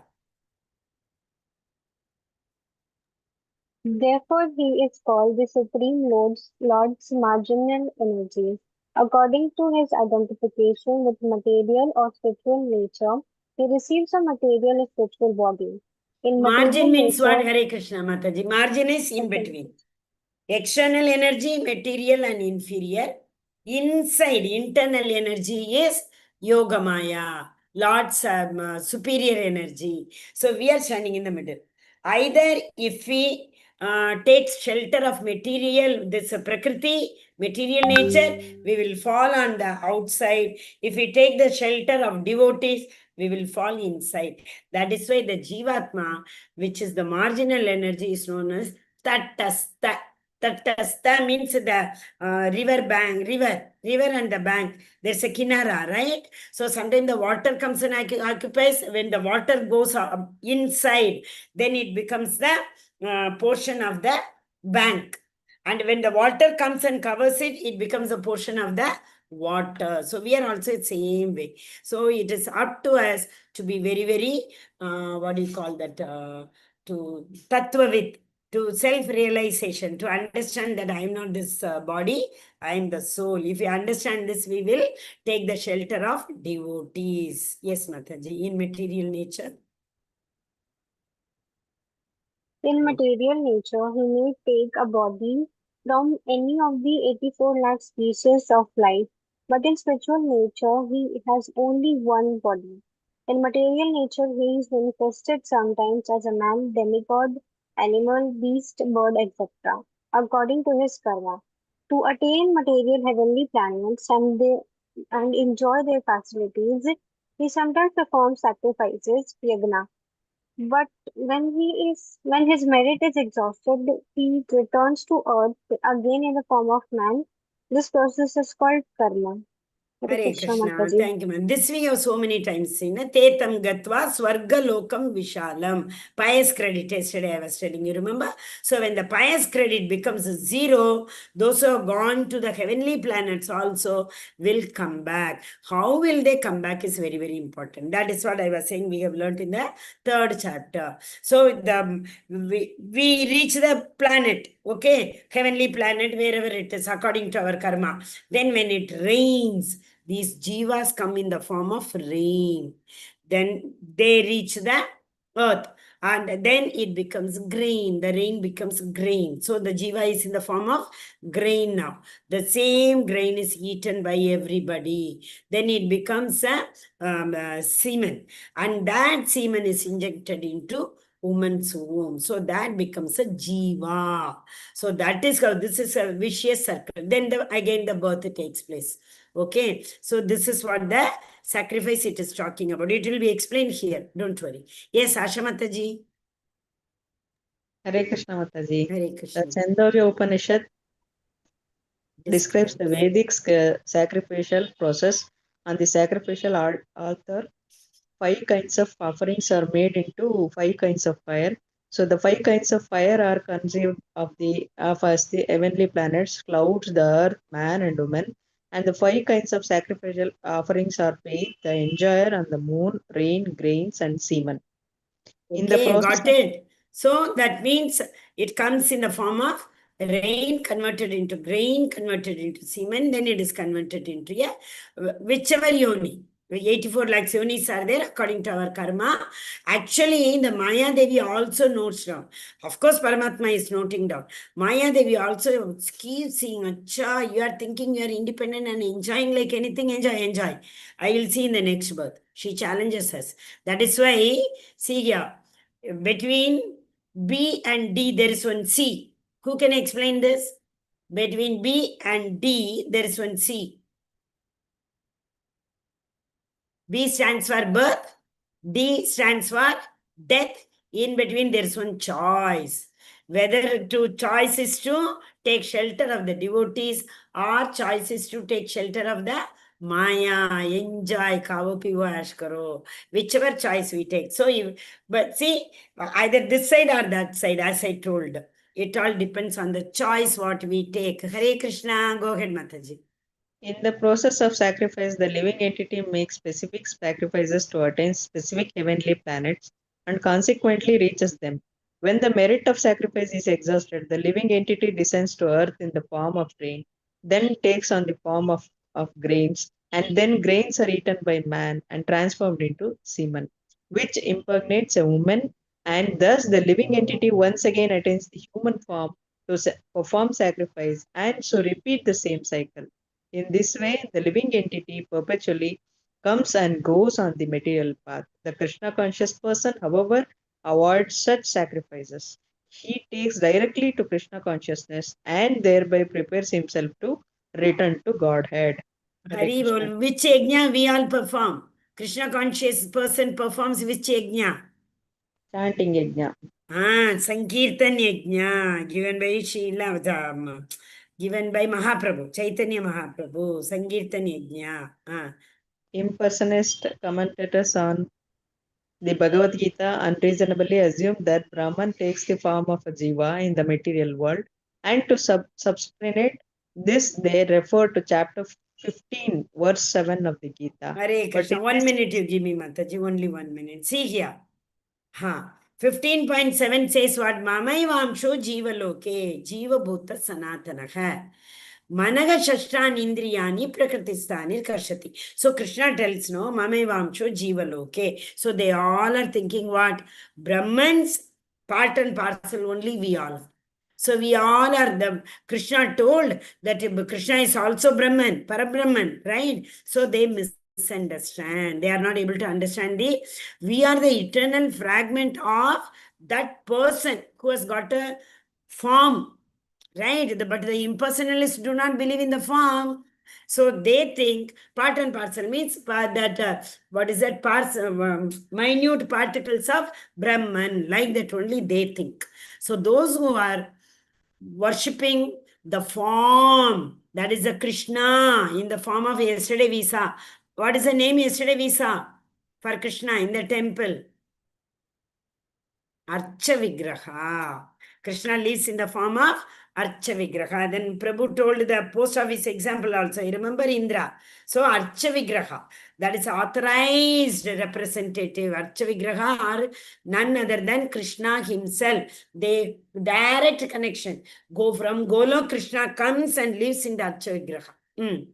therefore, he is called the Supreme Lord's marginal energy. According to his identification with material or spiritual nature, he receives a material or spiritual body. In material Margin means what, nature, Hare Krishna Mataji? Margin is in okay, between. External energy, material and inferior. Inside, internal energy is Yogamaya, Lord's superior energy. So we are standing in the middle. Either if we take shelter of material, this Prakriti, material nature, we will fall on the outside. If we take the shelter of devotees, we will fall inside. That is why the Jivatma, which is the marginal energy, is known as Tatastha. Tatastha means the river and the bank. There's a kinara, right? So sometimes the water comes and occupies. When the water goes inside, then it becomes the portion of the bank. And when the water comes and covers it, it becomes a portion of the water. So we are also the same way. So it is up to us to be very, very, what do you call that, to tattvavit, to self-realization, to understand that I am not this body, I am the soul. If you understand this, we will take the shelter of devotees. Yes, Mataji, in material nature. In material nature, he may take a body from any of the 84 lakh species of life, but in spiritual nature, he has only one body. In material nature, he is manifested sometimes as a man, demigod, animal, beast, bird, etc., according to his karma. To attain material heavenly planets and enjoy their facilities, he sometimes performs sacrifices, yagna, but when his merit is exhausted, he returns to earth again in the form of man. This process is called karma. Hare Hare Krishna Krishna, Mataji. thank you, man. This we have so many times seen. Tetam Gatva Swarga Lokam Vishalam. Pious credit yesterday I was telling you, remember? So when the pious credit becomes zero, those who have gone to the heavenly planets also will come back. How will they come back is very, very important. That is what I was saying we have learned in the third chapter. So we reach the planet, okay? Heavenly planet, wherever it is, according to our karma. Then when it rains, these jivas come in the form of rain. Then they reach the earth and then it becomes grain. The rain becomes grain. So the jiva is in the form of grain now. The same grain is eaten by everybody. Then it becomes a semen. And that semen is injected into woman's womb. So that becomes a jiva. So that is how this is a vicious circle. Then again the birth takes place. Okay, so this is what the sacrifice it is talking about. It will be explained here. Don't worry. Yes, Asha Mataji. Hare Krishna Mataji. Hare The Krishna. Chandogya Upanishad describes the Vedic sacrificial process. On the sacrificial altar. 5 kinds of offerings are made into 5 kinds of fire. So the 5 kinds of fire are conceived of as the heavenly planets, clouds, the earth, man and woman. And the 5 kinds of sacrificial offerings are faith, the enjoyer, and the moon, rain, grains, and semen. In the Okay, process got it. So that means it comes in the form of rain converted into grain, converted into semen, then it is converted into whichever yoni. 84 lakhs yonis are there according to our karma. Actually, the Maya Devi also notes down. Of course, Paramatma is noting down. Maya Devi also keeps saying, Acha, you are thinking you are independent and enjoying like anything, enjoy. I will see in the next birth. She challenges us. That is why, see here, between B and D, there is one C. Who can explain this? Between B and D, there is one C. B stands for birth, D stands for death. In between, there is one choice. Whether to choice is to take shelter of the devotees or choice is to take shelter of the Maya, enjoy, kavo pivo ash karo. Whichever choice we take. So, but see, either this side or that side, as I told. It all depends on the choice what we take. Hare Krishna, go ahead, Mataji. In the process of sacrifice, the living entity makes specific sacrifices to attain specific heavenly planets and consequently reaches them. When the merit of sacrifice is exhausted, the living entity descends to earth in the form of rain, then takes on the form of grains, and then grains are eaten by man and transformed into semen, which impregnates a woman, and thus the living entity once again attains the human form to perform sacrifice and so repeat the same cycle. In this way, the living entity perpetually comes and goes on the material path. The Krishna conscious person, however, avoids such sacrifices. He takes directly to Krishna consciousness and thereby prepares himself to return to Godhead. Hare Hari Krishna. bol, which yajna we all perform? Krishna conscious person performs which yajna? Chanting yajna. Sankirtan yajna, given by Srila, given by Mahaprabhu, Chaitanya Mahaprabhu, Sankirtan yajna. Impersonist commentators on the Bhagavad Gita unreasonably assume that Brahman takes the form of a jiva in the material world, and to substantiate this, they refer to chapter 15, verse 7 of the Gita. Hare But Krishna. in 1 this, minute you give me, Mataji. Only 1 minute. See here. 15.7 says what? Mamaivamsho jivaloke jiva bhuta sanatanaha. Managa shashtan indriyani prakristani karshati. So Krishna tells no, Mamaivamsho jivaloke. So they all are thinking what? Brahman's part and parcel only we all. So we all are the Krishna told that Krishna is also Brahman, Parabrahman, right? So they misunderstand. They are not able to understand we are the eternal fragment of that person who has got a form, right? But the impersonalists do not believe in the form. So they think part and parcel means what is that? Minute particles of Brahman, like that only they think. So those who are worshipping the form, that is the Krishna in the form of yesterday we saw. What is the name yesterday we saw for Krishna in the temple? Archa Vigraha. Krishna lives in the form of Archa Vigraha. Then Prabhu told the post office example also. You remember Indra? So Archa Vigraha. That is authorized representative. Archa Vigraha are none other than Krishna himself. They direct connection. Go from Golo, Krishna comes and lives in the Archa Vigraha.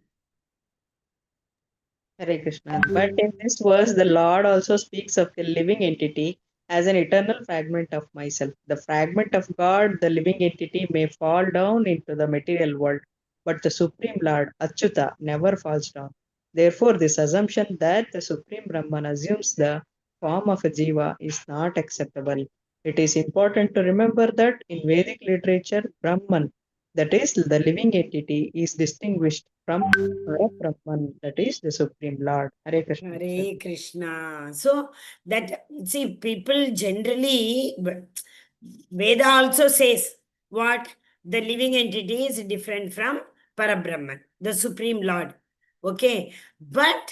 Hare Krishna. But in this verse, the Lord also speaks of the living entity as an eternal fragment of myself. The fragment of God, the living entity, may fall down into the material world, but the Supreme Lord, Achyuta, never falls down. Therefore, this assumption that the Supreme Brahman assumes the form of a jiva is not acceptable. It is important to remember that in Vedic literature, Brahman, that is, the living entity, is distinguished from Brahman, that is the Supreme Lord. Hare Krishna. Hare Krishna. So that, see, people generally, Veda also says what? The living entity is different from Parabrahman, the Supreme Lord. Okay. But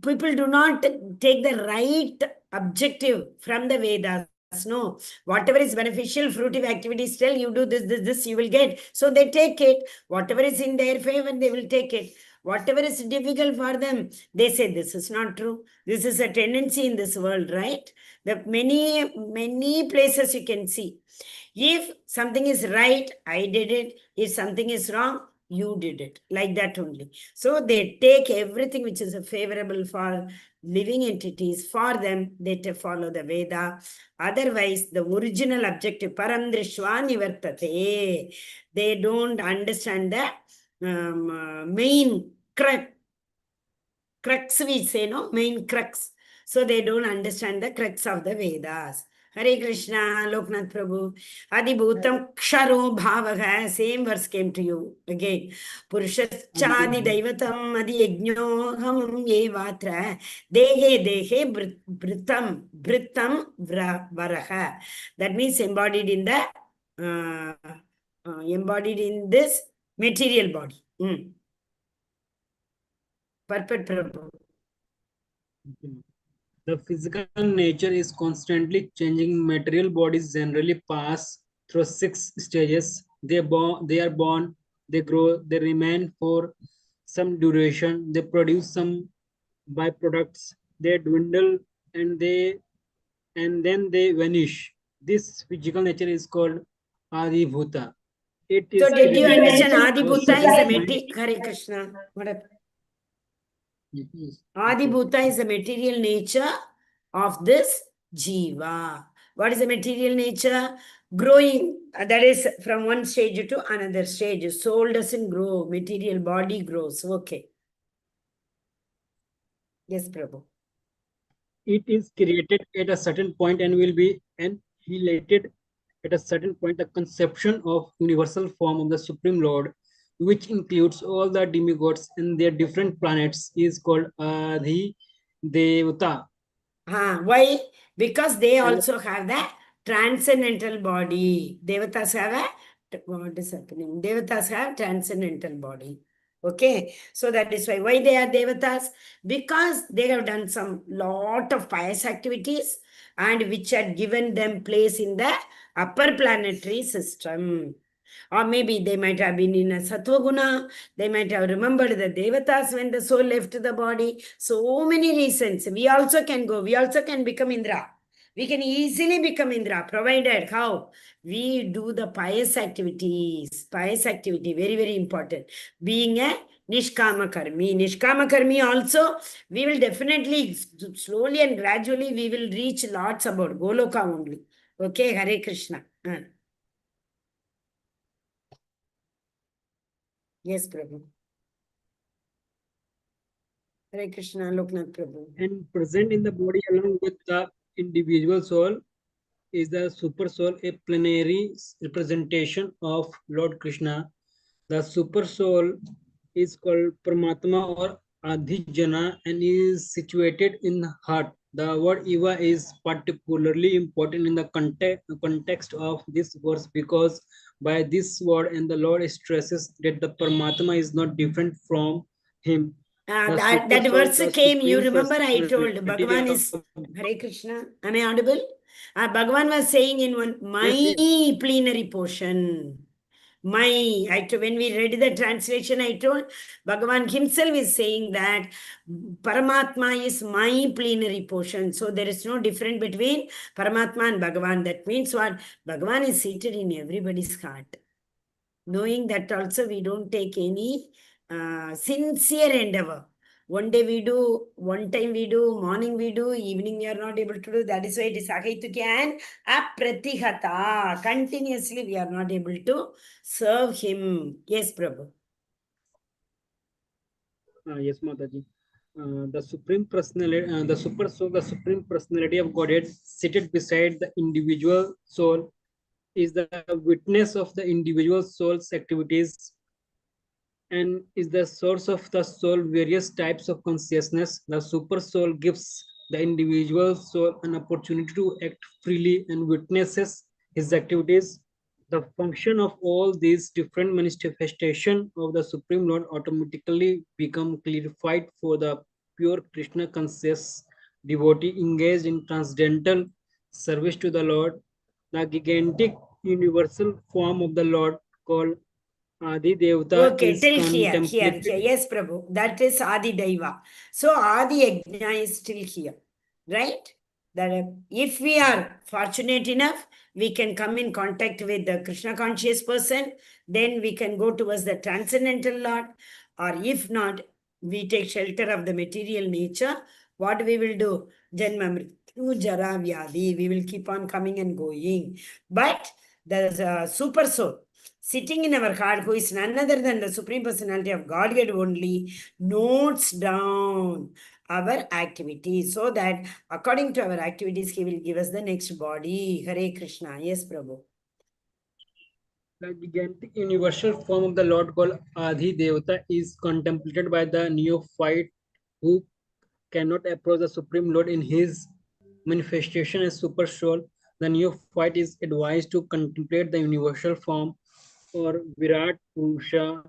people do not take the right objective from the Vedas. No, whatever is beneficial, fruitive activities tell you do this, you will get. So they take it. Whatever is in their favor, they will take it. Whatever is difficult for them, they say this is not true. This is a tendency in this world, right? The many places you can see. If something is right, I did it. If something is wrong, you did it. Like that only. So they take everything which is favorable for living entities. For them, they follow the Veda. Otherwise, the original objective, param drishva nivartate. They don't understand the main crux, we say, no? Main crux. So they don't understand the crux of the Vedas. Hare Krishna, Loknath Prabhu. Adibhutam ksharo bhavaha. Same verse came to you again. Purushachadi daivatam adi yajnoham ye vatra. Dehe britam varaha. That means embodied in the embodied in this material body. Perfect, Prabhu. The physical nature is constantly changing. Material bodies generally pass through 6 stages. They are born, they grow, they remain for some duration, they produce some byproducts, they dwindle, and then they vanish. This physical nature is called Adi Bhuta. It is So did you understand Adi to a Bhuta is certain a point. material? Hare Krishna. What happened? Yes. Adi Bhuta is the material nature of this jiva. What is the material nature? Growing. That is from one stage to another stage. Soul doesn't grow. Material body grows. Okay. Yes, Prabhu. It is created at a certain point and will be annihilated at a certain point. The conception of universal form of the Supreme Lord, which includes all the demigods and their different planets, is called Adi Devata. Why? Because they also have the transcendental body. Devatas have what is happening? Devatas have transcendental body. Okay, so that is why they are devatas, because they have done some lot of pious activities and which had given them place in the upper planetary system. Or maybe they might have been in a Sattva-guna. They might have remembered the Devatas when the soul left the body. So many reasons. We also can go. We also can become Indra. We can easily become Indra, provided how? We do the pious activities. Pious activity, very, very important. Being a Nishkama Karmi. Nishkama Karmi also, we will definitely, slowly and gradually, we will reach lots about Goloka only. Okay, Hare Krishna. Yes, Prabhu. Hare Krishna, Loknath Prabhu. And present in the body along with the individual soul is the super soul, a plenary representation of Lord Krishna. The super soul is called Paramatma or Adhijana and is situated in the heart. The word Eva is particularly important in the context of this verse because by this word and the Lord stresses that the Paramatma is not different from him. That verse came, you remember I told Bhagavan is, Hare Krishna, am I audible? Bhagavan was saying in one, my plenary portion. When we read the translation, I told Bhagavan himself is saying that Paramatma is my plenary portion. So there is no difference between Paramatma and Bhagavan. That means what? Bhagavan is seated in everybody's heart. Knowing that also we don't take any sincere endeavor. One day we do, one time we do, morning we do, evening we are not able to do. That is why it is Ahituki and Apratihata. Continuously we are not able to serve him. Yes, Prabhu. Yes, Mataji. The Supreme Personality, the Super Soul, the Supreme Personality of Godhead, seated beside the individual soul, is the witness of the individual soul's activities and is the source of the soul various types of consciousness. The super soul gives the individual soul an opportunity to act freely and witnesses his activities. The function of all these different manifestations of the Supreme Lord automatically become clarified for the pure Krishna conscious devotee engaged in transcendental service to the Lord. The gigantic universal form of the Lord called Adi Devata Okay, is till here. contemplated. Yes, Prabhu. That is Adi Daiva. So Adi Yajna is still here, right? That if we are fortunate enough, we can come in contact with the Krishna conscious person, then we can go towards the transcendental Lord. Or if not, we take shelter of the material nature. What we will do? Janma Mrityu Jara Vyadi. We will keep on coming and going. But there's a super soul sitting in our heart, who is none other than the Supreme Personality of Godhead only, notes down our activities so that according to our activities, he will give us the next body. Hare Krishna. Yes, Prabhu. The gigantic universal form of the Lord called Adi Devata is contemplated by the neophyte who cannot approach the Supreme Lord in his manifestation as super soul. The neophyte is advised to contemplate the universal form or Virat Purusha,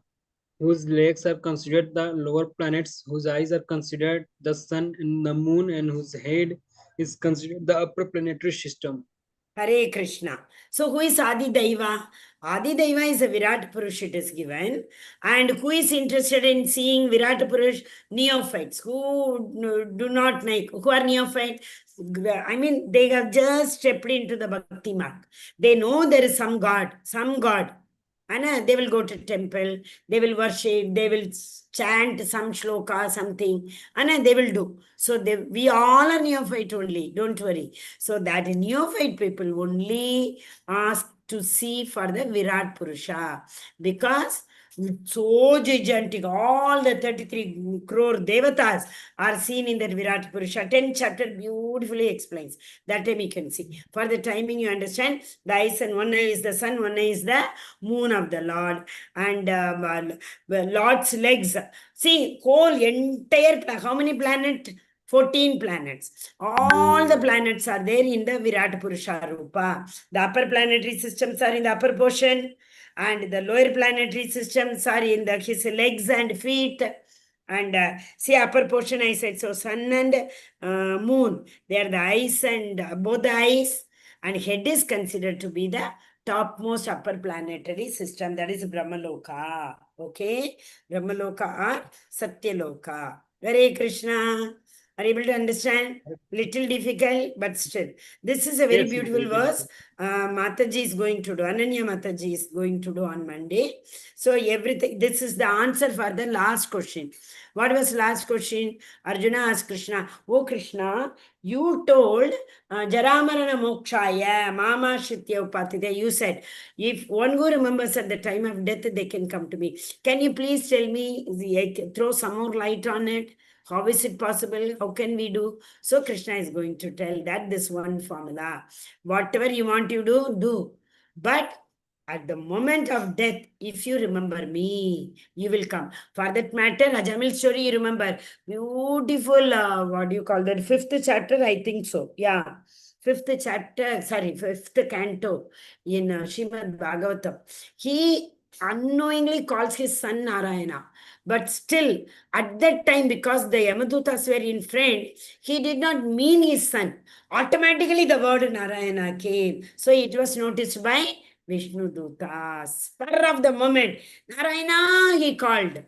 whose legs are considered the lower planets, whose eyes are considered the sun and the moon, and whose head is considered the upper planetary system. Hare Krishna. So who is Adi Daiva? Adi Daiva is a Virat Purush, it is given. And who is interested in seeing Virat Purush? Neophytes. Who do not like, who are neophytes? I mean, they have just stepped into the Bhakti mark. They know there is some God. And they will go to temple, they will worship, they will chant some shloka, something, and they will do. So we all are neophyte only, don't worry. So that neophyte people only ask to see for the Virat Purusha, because so gigantic, all the 33 crore devatas are seen in that Virat Purusha. 10th chapter beautifully explains. That time you can see. For the timing, you understand, the eyes, and one eye is the sun, one eye is the moon of the Lord, and the Lord's legs. See, whole entire, how many planets? 14 planets. All the planets are there in the Virat Purusha Rupa. The upper planetary systems are in the upper portion, and the lower planetary systems are in his legs and feet. And see, upper portion I said, so sun and moon, they are the eyes, and both the eyes, and head is considered to be the topmost upper planetary system, that is Brahmaloka. Okay? Brahmaloka or Satyaloka. Hare Krishna. Are you able to understand? Little difficult, but still. This is a very Yes, beautiful very verse. difficult. Mataji is going to do, Ananya Mataji is going to do on Monday. So everything, this is the answer for the last question. What was last question? Arjuna asked Krishna, oh Krishna, you told Jaramarana Mokshaya, Mama Shitya Upatite. You said, if one who remembers at the time of death, they can come to me. Can you please tell me, throw some more light on it? How is it possible? How can we do? So Krishna is going to tell that this one formula. Whatever you want to do. But at the moment of death, if you remember me, you will come. For that matter, Ajamil story, you remember. Beautiful, what do you call that? Fifth chapter, I think so. Yeah. Fifth canto in Srimad Bhagavatam. He unknowingly calls his son Narayana. But still, at that time, because the Yamadutas were in front, he did not mean his son. Automatically, the word Narayana came. So it was noticed by Vishnu Duta. Spur of the moment, Narayana, he called.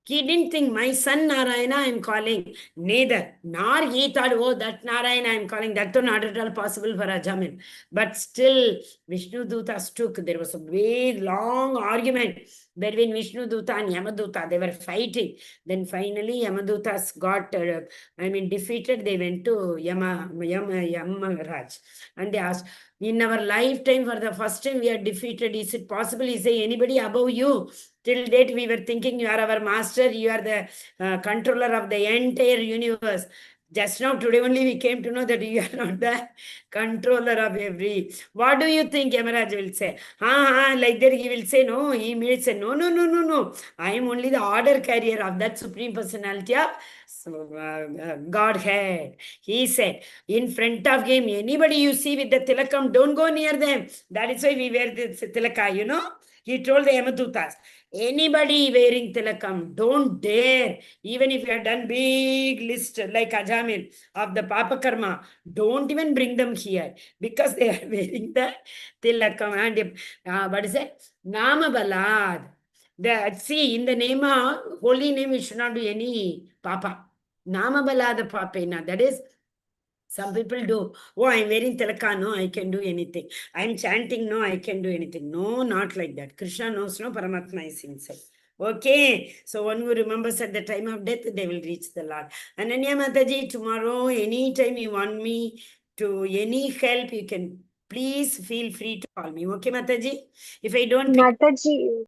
He didn't think, my son Narayana, I am calling. Neither. Nor he thought, oh, that Narayana I am calling. That was not at all possible for Ajamin. But still, Vishnu Dutas took. There was a very long argument between Vishnu Duta and Yamaduta. They were fighting. Then finally, Yamadutas got, defeated. They went to Yamaraj. And they asked, in our lifetime, for the first time, we are defeated. Is it possible? Is there anybody above you? Till date, we were thinking you are our master, you are the controller of the entire universe. Just now, today only we came to know that you are not the controller of every. What do you think, Yamaraj will say? Like that he will say, no, he may say, no. I am only the order carrier of that Supreme Personality of Godhead. He said, in front of him, anybody you see with the tilakam, don't go near them. That is why we wear the tilaka, you know. He told the Yamadutas, anybody wearing tilakam, don't dare, even if you have done big list like Ajamil of the Papa Karma, don't even bring them here because they are wearing the tilakam. And what is it? Nama Balad. See, in the name of holy name, we should not do any Papa. Nama Balada Papena. That is, some people do. Oh, I'm wearing tilaka. No, I can do anything. I'm chanting. No, I can do anything. No, not like that. Krishna knows no, Paramatma is inside. Okay. So one who remembers at the time of death, they will reach the Lord. Ananya Mataji, tomorrow, anytime you want me to any help, you can please feel free to call me. Okay, Mataji? If I don't pick Mataji,